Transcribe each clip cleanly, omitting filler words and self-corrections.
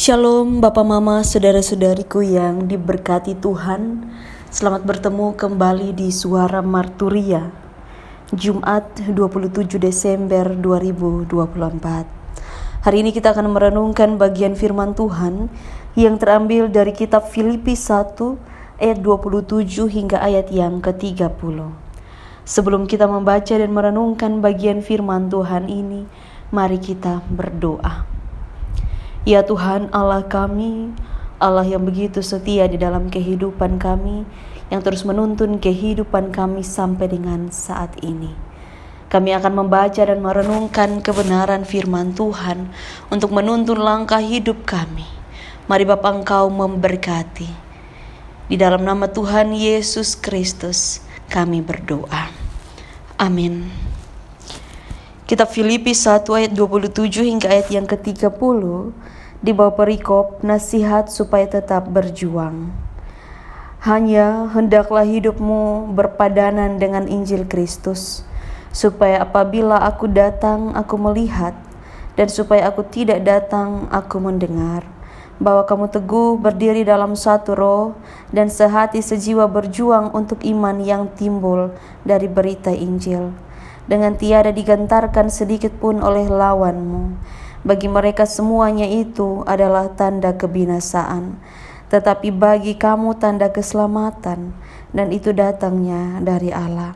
Shalom Bapak Mama, saudara-saudariku yang diberkati Tuhan. Selamat bertemu kembali di Suara Marturia, Jumat 27 Desember 2024. Hari ini kita akan merenungkan bagian firman Tuhan yang terambil dari kitab Filipi 1 ayat 27 hingga ayat yang ke-30. Sebelum kita membaca dan merenungkan bagian firman Tuhan ini, mari kita berdoa. Ya Tuhan Allah kami, Allah yang begitu setia di dalam kehidupan kami, yang terus menuntun kehidupan kami sampai dengan saat ini. Kami akan membaca dan merenungkan kebenaran firman Tuhan untuk menuntun langkah hidup kami. Mari Bapa Engkau memberkati. Di dalam nama Tuhan Yesus Kristus kami berdoa. Amin. Kitab Filipi 1 ayat 27 hingga ayat yang ke-30 di bawah perikop nasihat supaya tetap berjuang. Hanya hendaklah hidupmu berpadanan dengan Injil Kristus, supaya apabila aku datang aku melihat, dan supaya aku tidak datang aku mendengar, bahwa kamu teguh berdiri dalam satu roh dan sehati sejiwa berjuang untuk iman yang timbul dari berita Injil, dengan tiada digentarkan sedikit pun oleh lawanmu. Bagi mereka semuanya itu adalah tanda kebinasaan, tetapi bagi kamu tanda keselamatan, dan itu datangnya dari Allah.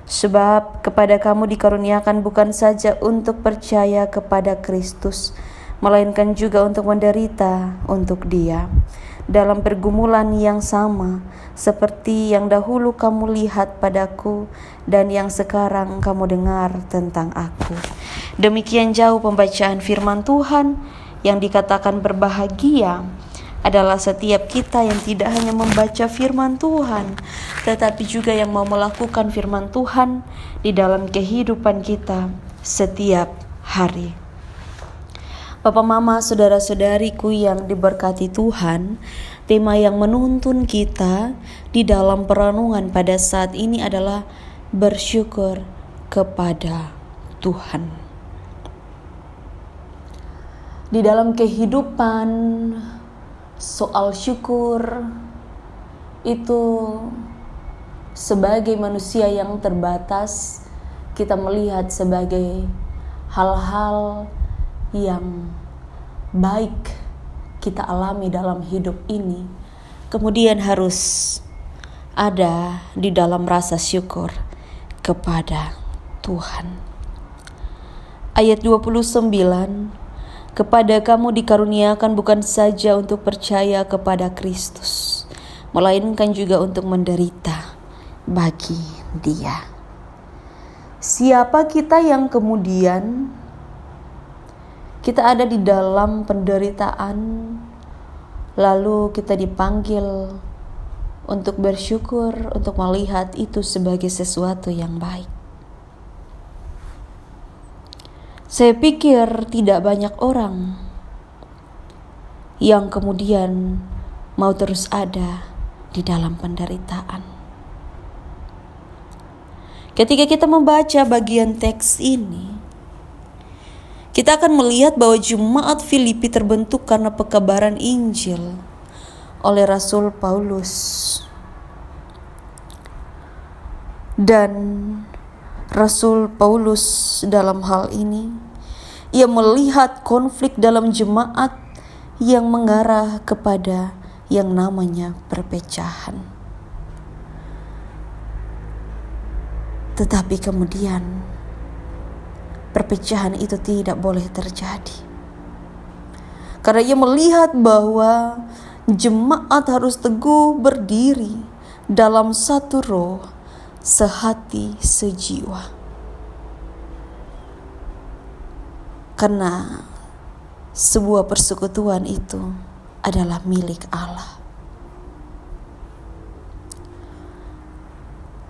Sebab kepada kamu dikaruniakan bukan saja untuk percaya kepada Kristus, melainkan juga untuk menderita untuk Dia, dalam pergumulan yang sama seperti yang dahulu kamu lihat padaku dan yang sekarang kamu dengar tentang aku. Demikian jauh pembacaan firman Tuhan. Yang dikatakan berbahagia adalah setiap kita yang tidak hanya membaca firman Tuhan, tetapi juga yang mau melakukan firman Tuhan di dalam kehidupan kita setiap hari. Bapak Mama, saudara-saudariku yang diberkati Tuhan, tema yang menuntun kita di dalam perenungan pada saat ini adalah bersyukur kepada Tuhan. Di dalam kehidupan, soal syukur itu sebagai manusia yang terbatas, kita melihat sebagai hal-hal yang baik kita alami dalam hidup ini, kemudian harus ada di dalam rasa syukur kepada Tuhan. Ayat 29, kepada kamu dikaruniakan bukan saja untuk percaya kepada Kristus, melainkan juga untuk menderita bagi Dia. Siapa kita yang kemudian kita ada di dalam penderitaan, lalu kita dipanggil untuk bersyukur, untuk melihat itu sebagai sesuatu yang baik? Saya pikir tidak banyak orang yang kemudian mau terus ada di dalam penderitaan. Ketika kita membaca bagian teks ini, kita akan melihat bahwa jemaat Filipi terbentuk karena pekabaran Injil oleh Rasul Paulus. Dan Rasul Paulus dalam hal ini, ia melihat konflik dalam jemaat yang mengarah kepada yang namanya perpecahan. Tetapi kemudian perpecahan itu tidak boleh terjadi, karena ia melihat bahwa jemaat harus teguh berdiri dalam satu roh, sehati sejiwa. Karena sebuah persekutuan itu adalah milik Allah.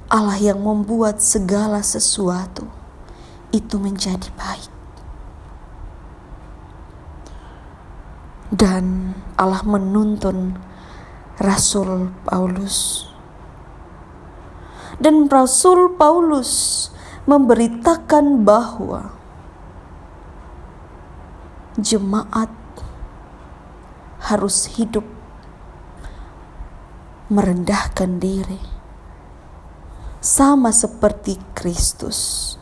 Allah yang membuat segala sesuatu itu menjadi baik. Dan Allah menuntun Rasul Paulus. Dan Rasul Paulus memberitakan bahwa jemaat harus hidup merendahkan diri, sama seperti Kristus,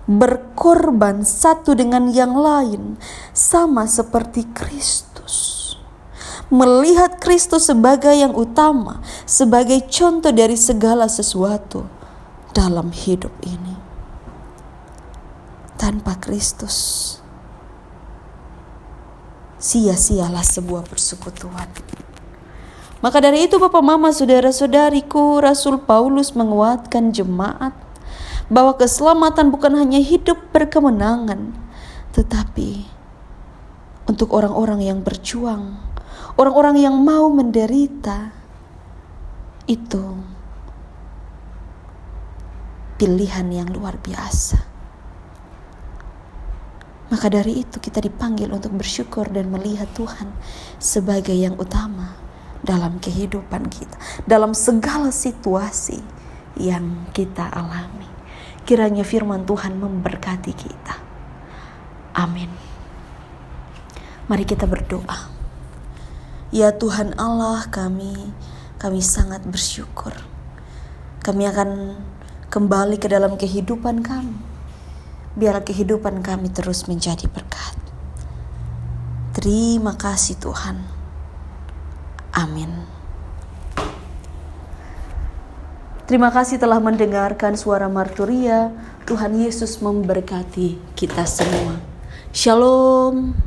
berkorban satu dengan yang lain, sama seperti Kristus, melihat Kristus sebagai yang utama, sebagai contoh dari segala sesuatu dalam hidup ini. Tanpa Kristus, sia-sialah sebuah persekutuan. Maka dari itu Bapak Mama saudara-saudariku, Rasul Paulus menguatkan jemaat bahwa keselamatan bukan hanya hidup berkemenangan, tetapi untuk orang-orang yang berjuang, orang-orang yang mau menderita, itu pilihan yang luar biasa. Maka dari itu kita dipanggil untuk bersyukur dan melihat Tuhan sebagai yang utama dalam kehidupan kita, dalam segala situasi yang kita alami. Kiranya firman Tuhan memberkati kita. Amin. Mari kita berdoa. Ya Tuhan Allah kami sangat bersyukur. Kami akan kembali ke dalam kehidupan kami. Biar kehidupan kami terus menjadi berkat. Terima kasih Tuhan. Amin. Terima kasih telah mendengarkan suara Marturia. Tuhan Yesus memberkati kita semua. Shalom.